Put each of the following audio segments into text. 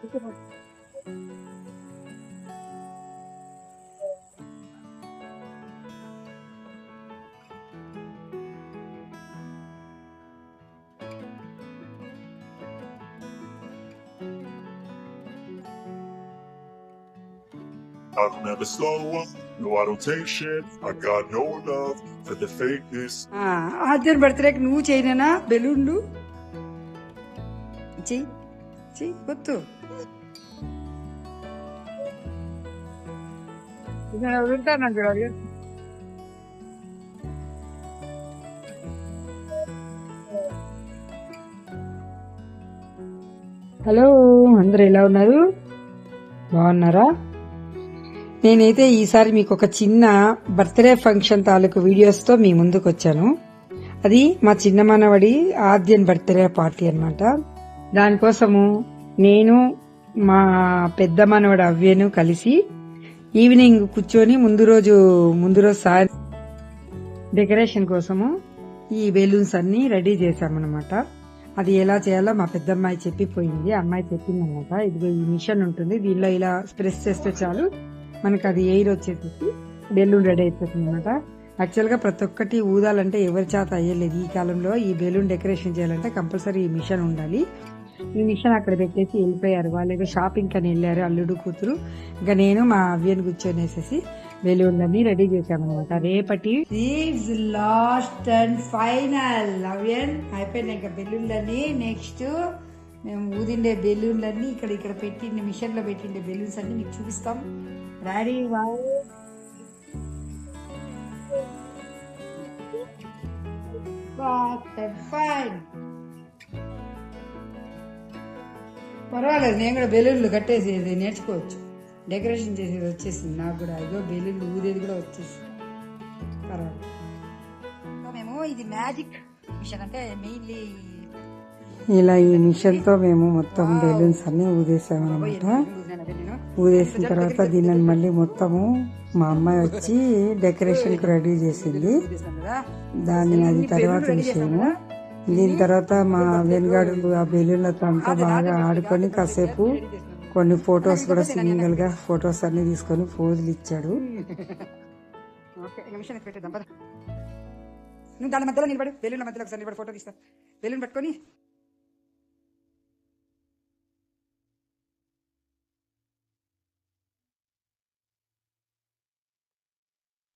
I'll never slow up, no I don't take shit, I got no love for the fakeness. ఆద్యన్ బర్త్డేకి నువ్వు చేయనా బెలూన్లు చెయ్యి చెయ్యి గుర్తు హలో అందరు ఎలా ఉన్నారు, బాగున్నారా? నేనైతే ఈసారి మీకు ఒక చిన్న బర్త్డే ఫంక్షన్ తాలూకు వీడియోస్తో మీ ముందుకు వచ్చాను. అది మా చిన్న మనవడి ఆద్యన్ బర్త్డే పార్టీ అన్నమాట. దానికోసము నేను మా పెద్ద మనవడు అవ్యను కలిసి ఈవినింగ్ కూర్చొని ముందు రోజు సాయంత్రం డెకరేషన్ కోసము ఈ బెలూన్స్ అన్ని రెడీ చేశామన్నమాట. అది ఎలా చేయాలో మా పెద్దమ్మాయి చెప్పిపోయింది. అమ్మాయి చెప్పిందన్నమాట. ఇదిగో ఈ మిషన్ ఉంటుంది, దీనిలో ఇలా ప్రెస్ చేస్తే చాలు మనకు అది ఎయిర్ వచ్చేసి బెలూన్ రెడీ అయిపోతుంది అనమాట. యాక్చువల్గా ప్రతి ఒక్కటి ఊదాలంటే ఎవరి చేత అయ్యలేదు ఈ కాలంలో. ఈ బెలూన్ డెకరేషన్ చేయాలంటే కంపల్సరీ ఈ మిషన్ ఉండాలి. ఈ మిషన్ అక్కడ పెట్టేసి వెళ్ళిపోయారు వాళ్ళు, షాపింగ్ అని వెళ్ళారు అల్లుడు కూతురు. ఇంకా నేను మా అవ్యను కూర్చొనేసేసి బెలూన్లన్నీ రెడీ చేశామన్నమాట. రేపటి లాస్ట్ అండ్ ఫైనల్ అవ్యన్ అయిపోయినాయి ఇంకా బెలూన్లన్నీ. నెక్స్ట్ మేము ఊదిండే బెలూన్లన్నీ ఇక్కడ పెట్టిండే మిషన్ లో పెట్టిండే బెలూన్స్ అన్ని మీకు చూపిస్తాం. రెడీ ఫైన్ పర్వాలేదు, నేను కూడా బెలూన్లు కట్టేసేది నేర్చుకోవచ్చు. డెకరేషన్ చేసేది వచ్చేసింది నాకు కూడా. ఇదో బెలూన్లు ఊదేది కూడా వచ్చేసింది. పర్వాలేదు. మేము ఇది మ్యాజిక్ మిషన్ అంటే మెయిన్లీ ఇలా ఈ మిషన్ తో మేము మొత్తం బెలూన్స్ అన్ని ఊదేసామన్నమాట. ఊదేసిన తర్వాత దీనిని మళ్ళీ మొత్తము మా అమ్మాయి వచ్చి డెకరేషన్ కు రెడీ చేసింది. అది తర్వాత విషయము. దీని తర్వాత మా వెనుగాడు ఆ బెలూన్లతో అంతా బాగా ఆడుకొని కాసేపు కొన్ని ఫొటోస్ కూడా సింగిల్ గా ఫొటోస్ అన్ని తీసుకొని పోజులు ఇచ్చాడు. దాని మధ్యలో నిలబడి బెలూన్ల మధ్యలో ఒకసారి నిలబడి ఫోటో తీస్తా. బెలూన్ పట్టుకొని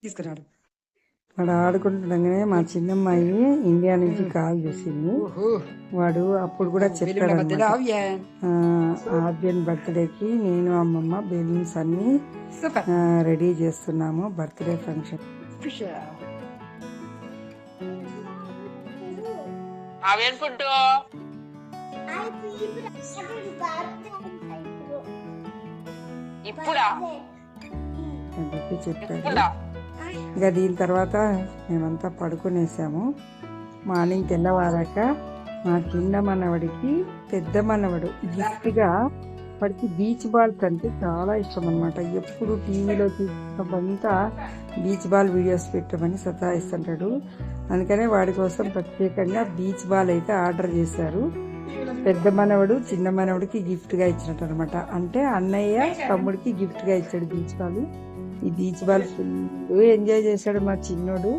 తీసుకున్నాడు. వాడు ఆడుకుంటుండగానే మా చిన్నమ్మాయి ఇండియా నుంచి కాల్ చేసింది. వాడు అప్పుడు కూడా చెప్పాడు ఆద్యన్ బర్త్డేకి నేను అమ్మమ్మ బెలూన్స్ అన్ని రెడీ చేస్తున్నాము బర్త్డే ఫంక్షన్. చెప్పాడు. ఇక దీని తర్వాత మేమంతా పడుకునేసాము. మార్నింగ్ తెల్లవారాక మా చిన్న మనవడికి పెద్ద మనవడు గిఫ్ట్గా వాడికి బీచ్ బాల్స్ అంటే చాలా ఇష్టం అనమాట. ఎప్పుడు టీవీలో చూసినప్పుడంతా బీచ్ బాల్ వీడియోస్ పెట్టమని సతాయిస్తుంటాడు. అందుకనే వాడి కోసం ప్రత్యేకంగా బీచ్ బాల్ అయితే ఆర్డర్ చేశారు. పెద్ద మనవడు చిన్న మనవడికి గిఫ్ట్గా ఇచ్చినట్టు అనమాట. అంటే అన్నయ్య తమ్ముడికి గిఫ్ట్గా ఇచ్చాడు బీచ్ బాల్. ఈ బీచ్ బాల్ ఫుల్ ఎంజాయ్ చేశాడు మా చిన్నోడు.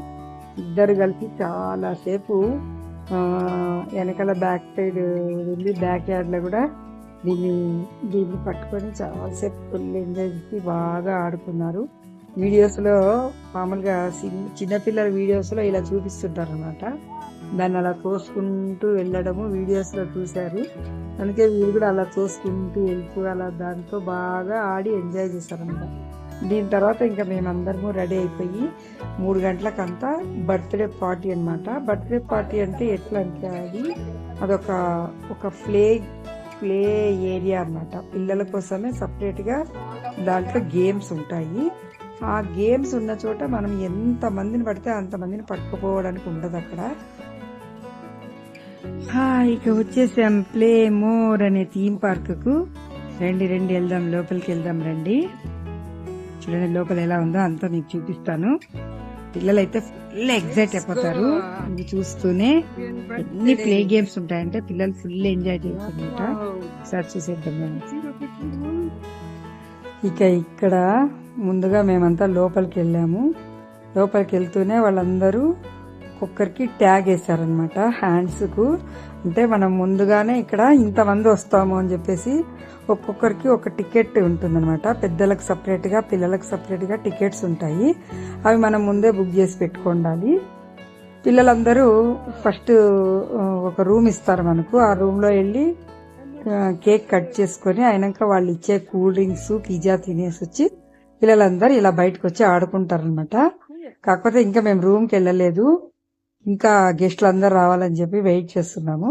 ఇద్దరు కలిసి చాలా సేపు వెనకాల బ్యాక్ సైడ్ వెళ్ళి బ్యాక్ యార్డ్ లో కూడా దీన్ని పట్టుకొని చాలాసేపు ఫుల్ ఎంజాయ్ చేసి బాగా ఆడుకున్నారు. వీడియోస్ లో మామూలుగా చిన్నపిల్లల వీడియోస్ లో ఇలా చూపిస్తుంటారు అనమాట. దాన్ని అలా తోసుకుంటూ వెళ్ళడము వీడియోస్ లో చూశారు. అందుకే వీళ్ళు కూడా అలా తోసుకుంటూ వెళ్తూ అలా దాంతో బాగా ఆడి ఎంజాయ్ చేశారన్నమాట. దీని తర్వాత ఇంకా మేమందరము రెడీ అయిపోయి 3 గంటలకంతా బర్త్డే పార్టీ అనమాట. బర్త్డే పార్టీ అంటే ఎట్లా అంటే అదొక ప్లే ఏరియా అన్నమాట. పిల్లల కోసమే సపరేట్గా దాంట్లో గేమ్స్ ఉంటాయి. ఆ గేమ్స్ ఉన్న చోట మనం ఎంత మందిని పడితే అంతమందిని పట్టుకుపోవడానికి ఉండదు అక్కడ. ఇక వచ్చేసాం ప్లే మోర్ అనే థీమ్ పార్క్ కు. రండి వెళ్దాం, లోపలికి వెళ్దాం రండి. చూడండి లోపల ఎలా ఉందో అంతా మీకు చూపిస్తాను. పిల్లలు అయితే ఫుల్ ఎగ్జైట్ అయిపోతారు ఇది చూస్తూనే. ఎన్ని ప్లే గేమ్స్ ఉంటాయంటే పిల్లలు ఫుల్ ఎంజాయ్ చేస్తారనమాట. ఒకసారి చూసేద్దాం మేము. ఇక ఇక్కడ ముందుగా మేమంతా లోపలికి వెళ్ళాము. లోపలికి వెళ్తూనే వాళ్ళందరూ ఒక్కొక్కరికి ట్యాగ్ వేశారనమాట హ్యాండ్స్కు. అంటే మనం ముందుగానే ఇక్కడ ఇంతమంది వస్తాము అని చెప్పేసి ఒక్కొక్కరికి ఒక టికెట్ ఉంటుందన్నమాట. పెద్దలకు సపరేట్గా, పిల్లలకు సపరేట్గా టికెట్స్ ఉంటాయి. అవి మనం ముందే బుక్ చేసి పెట్టుకోండాలి. పిల్లలందరూ ఫస్ట్ ఒక రూమ్ ఇస్తారు మనకు. ఆ రూమ్లో వెళ్ళి కేక్ కట్ చేసుకొని అయినాక వాళ్ళు ఇచ్చే కూల్ డ్రింక్స్, పిజ్జా తినేసి వచ్చి పిల్లలందరూ ఇలా బయటకు వచ్చి ఆడుకుంటారనమాట. కాకపోతే ఇంకా మేము రూమ్కి వెళ్ళలేదు. ఇంకా గెస్ట్లు అందరు రావాలని చెప్పి వెయిట్ చేస్తున్నాము.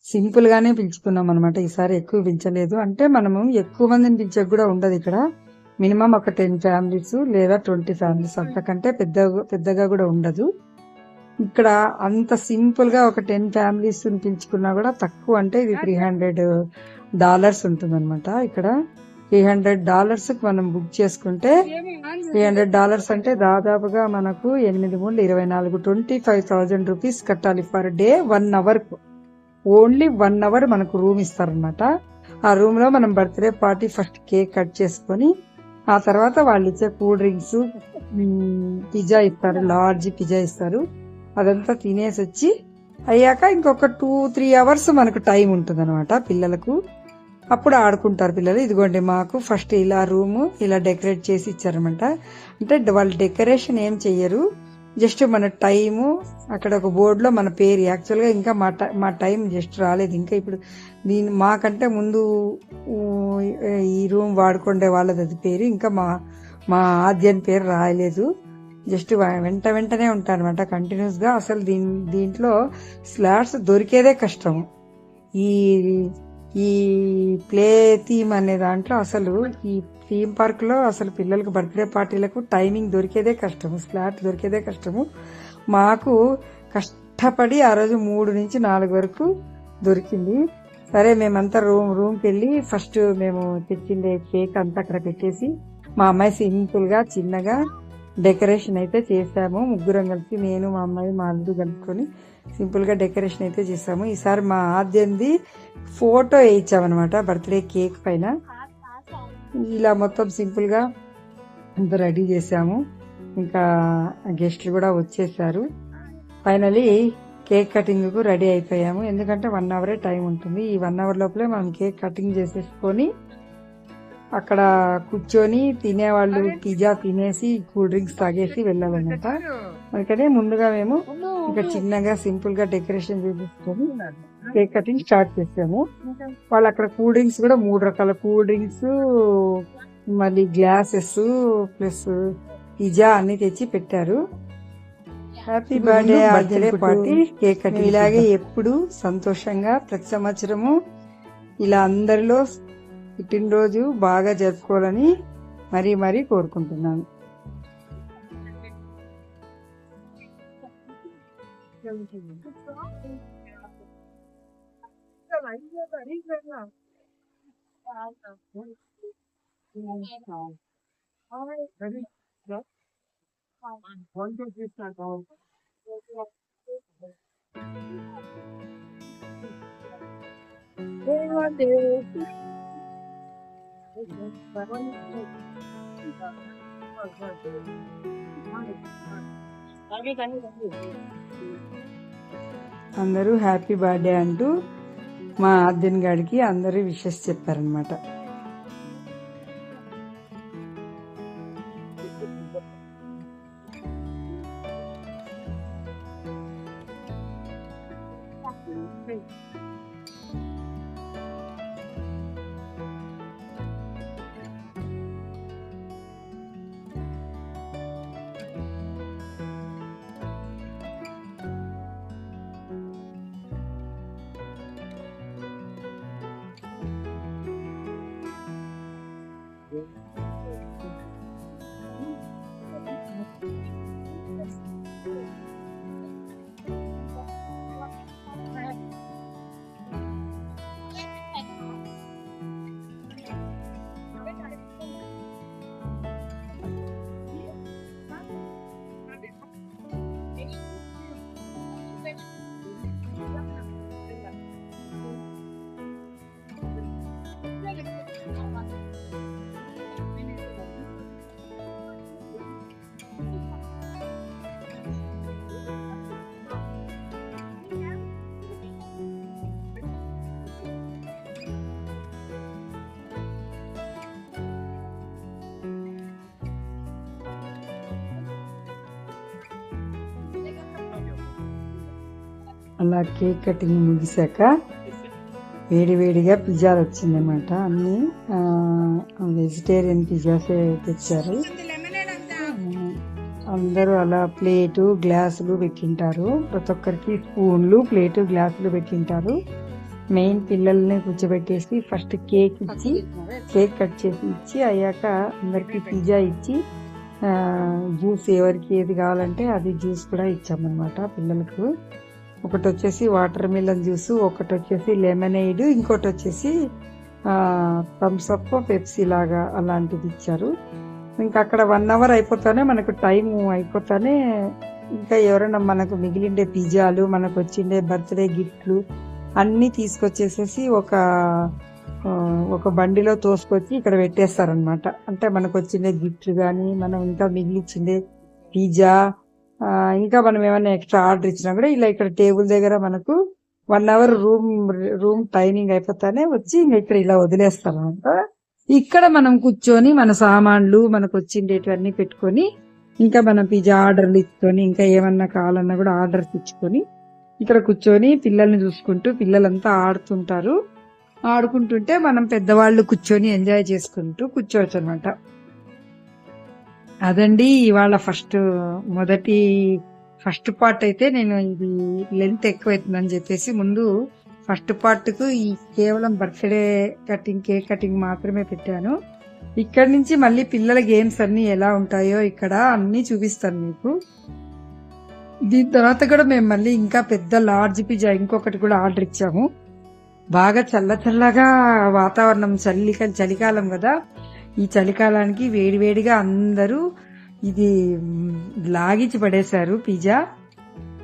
సింపుల్ గానే పిలుచుకున్నాం అనమాట. ఈసారి ఎక్కువ పిలిచలేదు. అంటే మనము ఎక్కువ మందిని పిలిచక కూడా ఉండదు ఇక్కడ. మినిమం ఒక 10 ఫ్యామిలీస్ లేదా 20 ఫ్యామిలీస్, అంతకంటే పెద్దగా కూడా ఉండదు. ఇక్కడ అంత సింపుల్ గా ఒక 10 ఫ్యామిలీస్ పిలుచుకున్నా కూడా తక్కువ. అంటే ఇది $300 ఉంటుంది అనమాట. ఇక్కడ $300 మనం బుక్ చేసుకుంటే $300 అంటే దాదాపుగా మనకు 8 3 24 25,000 రూపీస్ కట్టాలి per day. 1 hour, only 1 hour మనకు రూమ్ ఇస్తారనమాట. ఆ రూమ్ లో మనం birthday party first cake cut చేసుకొని ఆ తర్వాత వాళ్ళు ఇచ్చే కూల్ డ్రింక్స్, పిజ్జా ఇస్తారు, లార్జ్ పిజ్జా ఇస్తారు. అదంతా తినేసి వచ్చి అయ్యాక ఇంకొక 2-3 అవర్స్ మనకు టైం ఉంటుంది అనమాట పిల్లలకు. అప్పుడు ఆడుకుంటారు పిల్లలు. ఇదిగోండి మాకు ఫస్ట్ ఇలా రూమ్ ఇలా డెకరేట్ చేసి ఇచ్చారనమాట. అంటే వాళ్ళు డెకరేషన్ ఏం చెయ్యరు, జస్ట్ మన టైము అక్కడ ఒక బోర్డులో మన పేరు. యాక్చువల్గా ఇంకా మా టైం జస్ట్ రాలేదు. ఇంకా ఇప్పుడు మాకంటే ముందు ఈ రూమ్ వాడుకుండే వాళ్ళది అది పేరు. ఇంకా మా ఆద్యన్ పేరు రాయలేదు. జస్ట్ వెంటనే ఉంటారనమాట కంటిన్యూస్ గా. అసలు దీంట్లో స్లాట్స్ దొరికేదే కష్టం. ఈ ప్లే థీమ్ అనే దాంట్లో అసలు ఈ థీమ్ పార్క్ లో అసలు పిల్లలకు బర్త్డే పార్టీలకు టైమింగ్ దొరికేదే కష్టము, స్లాట్ దొరికేదే కష్టము. మాకు కష్టపడి ఆ రోజు 3 నుంచి 4 వరకు దొరికింది. సరే మేమంతా రూమ్కి వెళ్ళి ఫస్ట్ మేము తెచ్చిండే కేక్ అంతా అక్కడ పెట్టేసి మా అమ్మాయి సింపుల్ గా చిన్నగా డెకరేషన్ అయితే చేసాము. ముగ్గురం కలిసి, నేను మా అమ్మాయి మా అల్లుడు కలుపుకొని సింపుల్ గా డెకరేషన్ అయితే చేసాము. ఈసారి మా ఆద్యంది ఫోటో వేయించామన్నమాట బర్త్డే కేక్ పైన. ఇలా మొత్తం సింపుల్ గా అంతా రెడీ చేసాము. ఇంకా గెస్ట్లు కూడా వచ్చేసారు. ఫైనలీ కేక్ కటింగ్ కు రెడీ అయిపోయాము. ఎందుకంటే 1 అవరే టైం ఉంటుంది. ఈ 1 అవర్ లోపలే మనం కేక్ కటింగ్ చేసేసుకొని అక్కడ కూర్చొని తినేవాళ్ళు పిజ్జా తినేసి కూల్ డ్రింక్స్ తాగేసి వెళ్ళాలన్నమాట. అందుకనే ముందుగా మేము ఇంకా చిన్నగా సింపుల్ గా డెకరేషన్ చేసేసుకొని కేక్ కటింగ్ స్టార్ట్ చేసాము. వాళ్ళు అక్కడ కూల్ డ్రింక్స్ కూడా 3 రకాల కూల్ డ్రింక్స్, మళ్ళీ గ్లాసెస్ ప్లస్ పిజ్జా అన్ని తెచ్చి పెట్టారు. Happy birthday party cake cutting. ఇలాగే ఎప్పుడు సంతోషంగా ప్రతి సంవత్సరము ఇలా అందరిలో పుట్టినరోజు బాగా జరుపుకోవాలని మరీ కోరుకుంటున్నాను. అందరూ హ్యాపీ బర్త్డే అంటూ మా ఆద్యన్ గారికి అందరూ విషెస్ చెప్పారనమాట. అలా కేక్ కటింగ్ ముగిశాక వేడివేడిగా పిజ్జాలు వచ్చిందన్నమాట. అన్ని వెజిటేరియన్ పిజ్జాసే తెచ్చారు. అందరూ అలా ప్లేటు గ్లాసులు పెట్టింటారు. ప్రతి ఒక్కరికి స్పూన్లు ప్లేటు గ్లాసులు పెట్టింటారు. మెయిన్ పిల్లల్ని కూర్చోబెట్టేసి ఫస్ట్ కేక్ ఇచ్చి కేక్ కట్ చేసి ఇచ్చి అయ్యాక అందరికి పిజ్జా ఇచ్చి జ్యూస్ ఎవరికి ఏది కావాలంటే అది జ్యూస్ కూడా ఇచ్చామన్నమాట పిల్లలకు. ఒకటి వచ్చేసి వాటర్ మిలన్ జ్యూస్, ఒకటి వచ్చేసి లెమనేడ్, ఇంకోటి వచ్చేసి థమ్స్ అప్ పెప్సీ లాగా అలాంటిది ఇచ్చారు. ఇంకా అక్కడ 1 అవర్ అయిపోతానే మనకు టైం అయిపోతానే ఇంకా ఎవరైనా మనకు మిగిలిండే పిజ్జాలు, మనకు వచ్చిండే బర్త్డే గిఫ్ట్లు అన్నీ తీసుకొచ్చేసేసి ఒక బండిలో తోసుకొచ్చి ఇక్కడ పెట్టేస్తారనమాట. అంటే మనకు వచ్చిండే గిఫ్ట్లు కానీ మనం ఇంకా మిగిలిచ్చిండే పిజ్జా ఇంకా మనం ఏమైనా ఎక్స్ట్రా ఆర్డర్ ఇచ్చినా కూడా ఇలా ఇక్కడ టేబుల్ దగ్గర మనకు 1 అవర్ రూమ్ టైమింగ్ అయిపోతానే వచ్చి ఇంకా ఇక్కడ ఇలా వదిలేస్తారనమాట. ఇక్కడ మనం కూర్చొని మన సామాన్లు మనకు వచ్చిండేటివన్నీ పెట్టుకొని ఇంకా మనం పిజ్జా ఆర్డర్లు ఇచ్చుకొని ఇంకా ఏమన్నా కావాలన్నా కూడా ఆర్డర్స్ ఇచ్చుకొని ఇక్కడ కూర్చొని పిల్లల్ని చూసుకుంటూ పిల్లలంతా ఆడుతుంటారు. ఆడుకుంటుంటే మనం పెద్దవాళ్ళు కూర్చొని ఎంజాయ్ చేసుకుంటూ కూర్చోవచ్చు అనమాట. అదండి ఇవాళ ఫస్ట్ పార్ట్ అయితే నేను ఇది లెంత్ ఎక్కువైతుందని చెప్పేసి ముందు ఫస్ట్ పార్ట్కు ఈ కేవలం బర్త్డే కటింగ్ కేక్ కటింగ్ మాత్రమే పెట్టాను. ఇక్కడ నుంచి మళ్ళీ పిల్లల గేమ్స్ అన్ని ఎలా ఉంటాయో ఇక్కడ అన్ని చూపిస్తాను మీకు. దీని తర్వాత కూడా మేము మళ్ళీ ఇంకా పెద్ద లార్జ్ పిజ్జా ఇంకొకటి కూడా ఆర్డర్ ఇచ్చాము. బాగా చల్లగా వాతావరణం చలికాలం కదా, ఈ చలికాలానికి వేడివేడిగా అందరూ ఇది లాగించి పడేశారు పిజ్జా.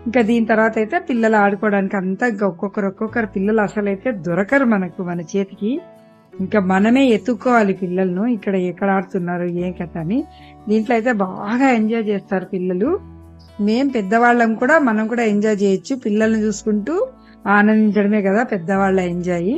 ఇంకా దీని తర్వాత అయితే పిల్లలు ఆడుకోవడానికి అంతా ఒక్కొక్కరు పిల్లలు అసలైతే దొరకరు మన చేతికి. ఇంకా మనమే ఎత్తుక్కోవాలి పిల్లలను ఎక్కడ ఆడుతున్నారు ఏం కథ అని. దీంట్లో అయితే బాగా ఎంజాయ్ చేస్తారు పిల్లలు. మేం పెద్దవాళ్ళం కూడా మనం కూడా ఎంజాయ్ చేయొచ్చు. పిల్లల్ని చూసుకుంటూ ఆనందించడమే కదా పెద్దవాళ్ళ ఎంజాయ్.